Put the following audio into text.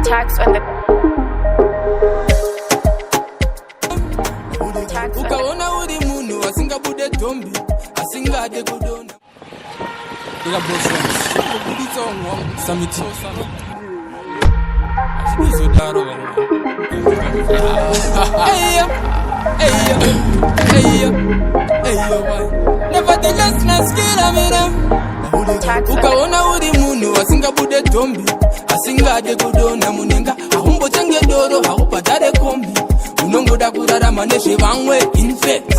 Tax on the ukaona uri munhu asingabude dhombi asingade kudona ikabuditsa wangu wangu samiti azvizodaro nevertheless naskila mina ukaona uri munhu asingabude dhombi asingade kudona munenga haumbotenge doro haubhadhare kombi unongoda kurarama nezvevamwe infect